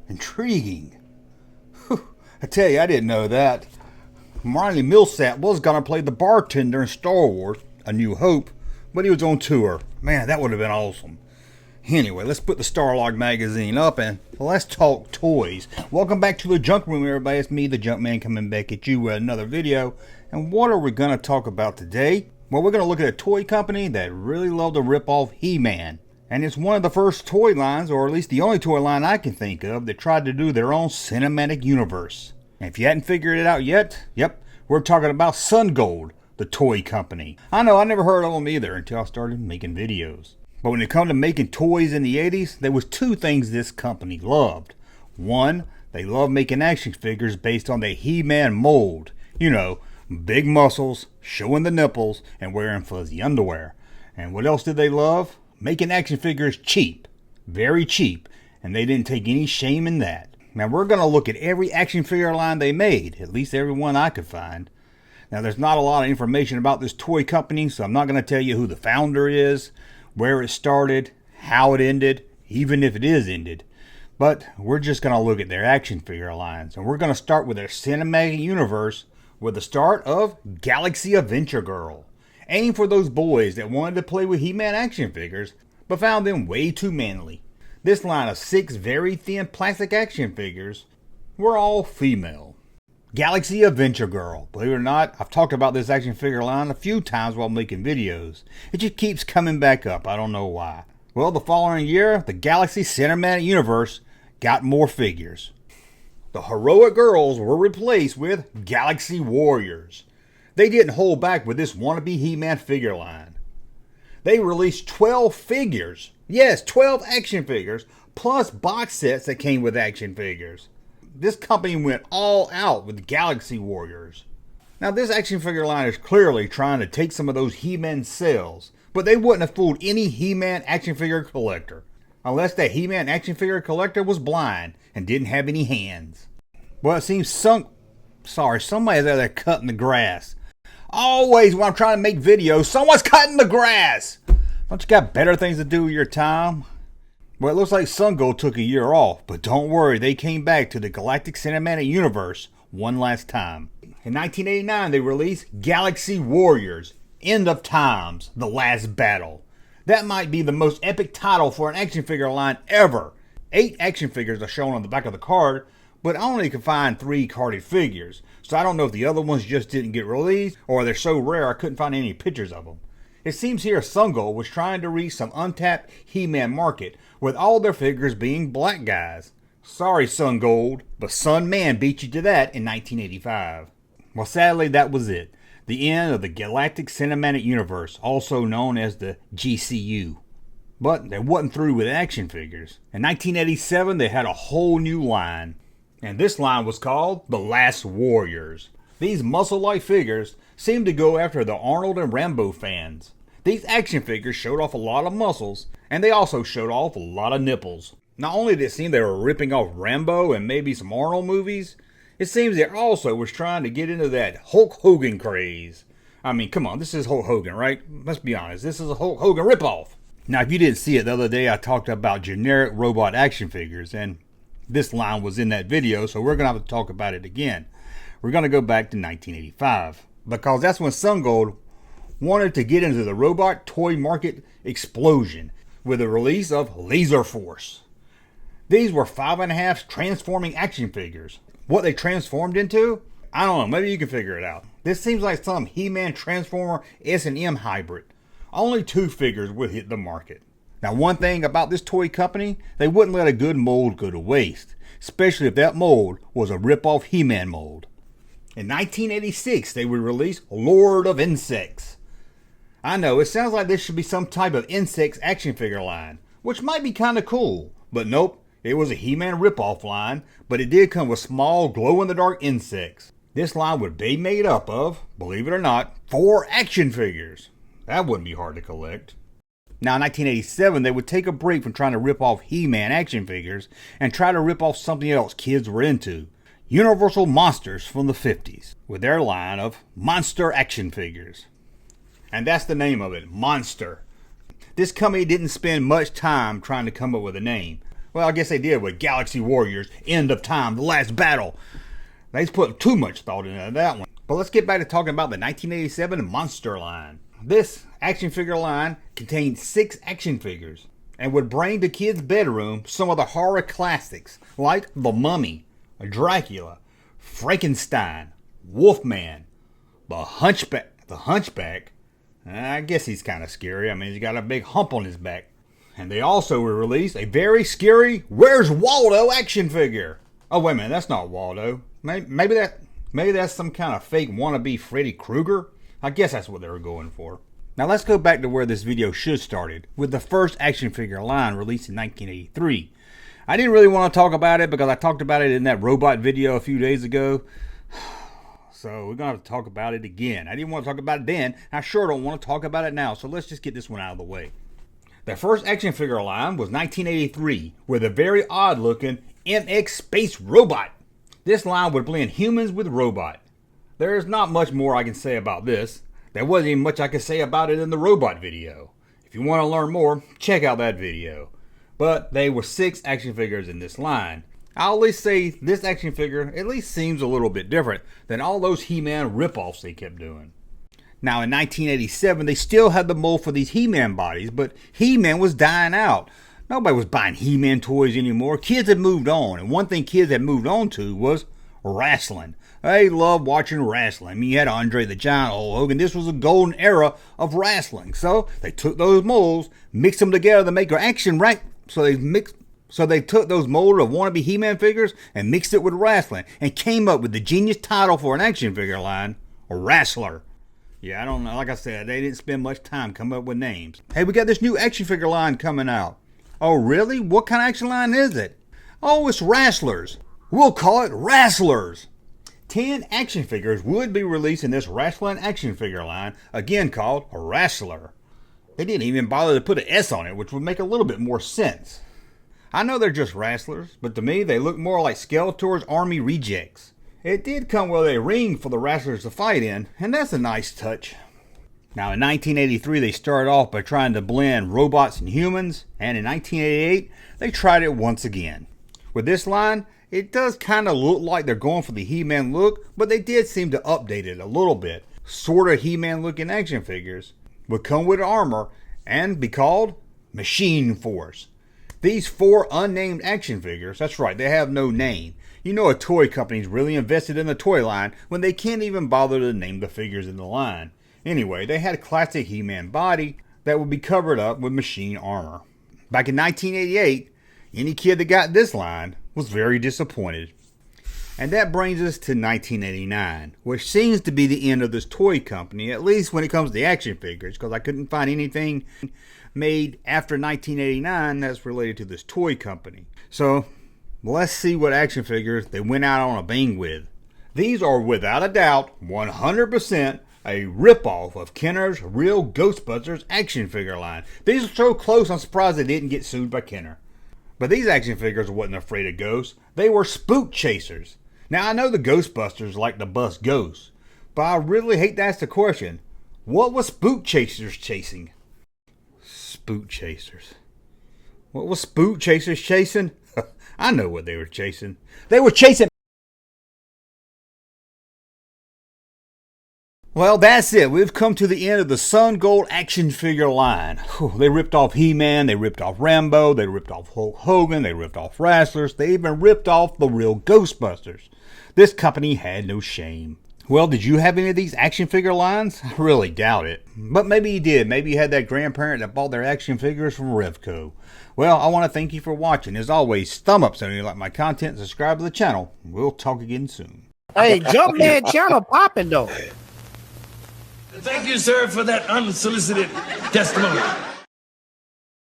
Intriguing. Whew, I tell you, I didn't know that. Riley Millsap was gonna play the bartender in Star Wars: A New Hope, but he was on tour. Man, that would have been awesome. Anyway, let's put the Starlog magazine up and let's talk toys. Welcome back to the Junk Room, everybody. It's me, the Junkman, coming back at you with another video. And what are we going to talk about today? Well, we're going to look at a toy company that really loved to rip off He-Man. And it's one of the first toy lines, or at least the only toy line I can think of, that tried to do their own cinematic universe. And if you hadn't figured it out yet, yep, we're talking about Sungold, the toy company. I know, I never heard of them either until I started making videos. But when it comes to making toys in the 80s, there was two things this company loved. One, they loved making action figures based on the He-Man mold. You know, big muscles, showing the nipples, and wearing fuzzy underwear. And what else did they love? Making action figures cheap. Very cheap. And they didn't take any shame in that. Now we're going to look at every action figure line they made, at least every one I could find. Now there's not a lot of information about this toy company, so I'm not going to tell you who the founder is, where it started, how it ended, even if it is ended. But we're just going to look at their action figure lines. And we're going to start with their cinematic universe with the start of Galaxy Adventure Girl. Aimed for those boys that wanted to play with He-Man action figures, but found them way too manly. This line of 6 very thin plastic action figures were all female. Galaxy Adventure Girl. Believe it or not, I've talked about this action figure line a few times while making videos. It just keeps coming back up. I don't know why. Well, the following year, the Galaxy Cinematic Universe got more figures. The heroic girls were replaced with Galaxy Warriors. They didn't hold back with this wannabe He-Man figure line. They released 12 figures. Yes, 12 action figures, plus box sets that came with action figures. This company went all out with Galaxy Warriors. Now this action figure line is clearly trying to take some of those He-Man sales, but they wouldn't have fooled any He-Man action figure collector, unless that He-Man action figure collector was blind and didn't have any hands. Well, it seems somebody's out there cutting the grass. Always when I'm trying to make videos, someone's cutting the grass! Don't you got better things to do with your time? Well, it looks like Sungold took a year off, but don't worry, they came back to the Galactic Cinematic Universe one last time. In 1989, they released Galaxy Warriors, End of Times, The Last Battle. That might be the most epic title for an action figure line ever. 8 action figures are shown on the back of the card, but I only could find 3 carded figures, so I don't know if the other ones just didn't get released, or they're so rare I couldn't find any pictures of them. It seems here Sungold was trying to reach some untapped He-Man market, with all their figures being black guys. Sorry Sungold, but Sunman beat you to that in 1985. Well, sadly that was it. The end of the Galactic Cinematic Universe, also known as the GCU. But they wasn't through with action figures. In 1987 they had a whole new line. And this line was called The Last Warriors. These muscle-like figures seemed to go after the Arnold and Rambo fans. These action figures showed off a lot of muscles, and they also showed off a lot of nipples. Not only did it seem they were ripping off Rambo and maybe some Arnold movies, it seems they also was trying to get into that Hulk Hogan craze. I mean, come on, this is Hulk Hogan, right? Let's be honest, this is a Hulk Hogan ripoff. Now, if you didn't see it the other day, I talked about generic robot action figures, and this line was in that video, so we're going to have to talk about it again. We're going to go back to 1985, because that's when Sungold wanted to get into the robot toy market explosion with the release of Laser Force. These were 5.5 transforming action figures. What they transformed into? I don't know, maybe you can figure it out. This seems like some He-Man Transformer S&M hybrid. Only 2 figures would hit the market. Now one thing about this toy company, they wouldn't let a good mold go to waste, especially if that mold was a rip-off He-Man mold. In 1986, they would release Lord of Insects. I know, it sounds like this should be some type of insects action figure line, which might be kind of cool, but nope, it was a He-Man ripoff line, but it did come with small glow-in-the-dark insects. This line would be made up of, believe it or not, 4 action figures. That wouldn't be hard to collect. Now in 1987, they would take a break from trying to rip off He-Man action figures and try to rip off something else kids were into. Unverial Monsters from the 50s, with their line of monster action figures. And that's the name of it, Monster. This company didn't spend much time trying to come up with a name. Well, I guess they did with Galaxy Warriors, End of Time, The Last Battle. They just put too much thought into that one. But let's get back to talking about the 1987 Monster line. This action figure line contained 6 action figures and would bring to kids' bedroom some of the horror classics like The Mummy, Dracula, Frankenstein, Wolfman, the Hunchback. I guess he's kind of scary. I mean, he's got a big hump on his back. And they also released a very scary Where's Waldo action figure. Oh, wait a minute, that's not Waldo. Maybe that's some kind of fake wannabe Freddy Kruger. I guess that's what they were going for. Now let's go back to where this video should started, with the first action figure line released in 1983. I didn't really want to talk about it because I talked about it in that robot video a few days ago. So we're going to have to talk about it again. I didn't want to talk about it then. I sure don't want to talk about it now. So let's just get this one out of the way. The first action figure line was 1983 with a very odd looking MX Space Robot. This line would blend humans with robot. There is not much more I can say about this. There wasn't even much I could say about it in the robot video. If you want to learn more, check out that video. But there were 6 action figures in this line. I'll at least say this action figure at least seems a little bit different than all those He-Man ripoffs they kept doing. Now in 1987 they still had the mold for these He-Man bodies, but He-Man was dying out. Nobody was buying He-Man toys anymore. Kids had moved on, and one thing kids had moved on to was wrestling. They loved watching wrestling. I mean, you had Andre the Giant, Hulk Hogan. This was a golden era of wrestling. So they took those molds, mixed them together to make an action right. So they took those molds of wannabe He-Man figures and mixed it with wrestling and came up with the genius title for an action figure line, a Wrestler. Yeah, I don't know. Like I said, they didn't spend much time coming up with names. Hey, we got this new action figure line coming out. Oh, really? What kind of action line is it? Oh, it's Wrestlers. We'll call it Wrestlers. 10 action figures would be released in this wrestling action figure line, again called a Wrestler. They didn't even bother to put an S on it, which would make a little bit more sense. I know they're just wrestlers, but to me they look more like Skeletor's Army rejects. It did come with a ring for the wrestlers to fight in, and that's a nice touch. Now in 1983 they started off by trying to blend robots and humans, and in 1988 they tried it once again. With this line, it does kind of look like they're going for the He-Man look, but they did seem to update it a little bit. Sort of He-Man looking action figures would come with armor and be called Machine Force. These 4 unnamed action figures, that's right, they have no name. You know a toy company's really invested in the toy line when they can't even bother to name the figures in the line. Anyway, they had a classic He-Man body that would be covered up with machine armor. Back in 1988, any kid that got this line was very disappointed. And that brings us to 1989, which seems to be the end of this toy company, at least when it comes to the action figures, because I couldn't find anything made after 1989 that's related to this toy company. So let's see what action figures they went out on a bang with. These are without a doubt 100% a ripoff of Kenner's real Ghostbusters action figure line. These are so close I'm surprised they didn't get sued by Kenner. But these action figures wasn't afraid of ghosts. They were spook chasers. Now I know the Ghostbusters like to bust ghosts, but I really hate to ask the question, what was spook chasers chasing? Spook chasers. What was spook chasers chasing? I know what they were chasing. They were chasing... Well, that's it. We've come to the end of the Sungold action figure line. They ripped off He-Man, they ripped off Rambo, they ripped off Hulk Hogan, they ripped off wrestlers, they even ripped off the real Ghostbusters. This company had no shame. Well, did you have any of these action figure lines? I really doubt it. But maybe you did. Maybe you had that grandparent that bought their action figures from Revco. Well, I want to thank you for watching. As always, thumb up so you like my content, subscribe to the channel. We'll talk again soon. Hey, Junkman channel popping though. Thank you, sir, for that unsolicited testimony.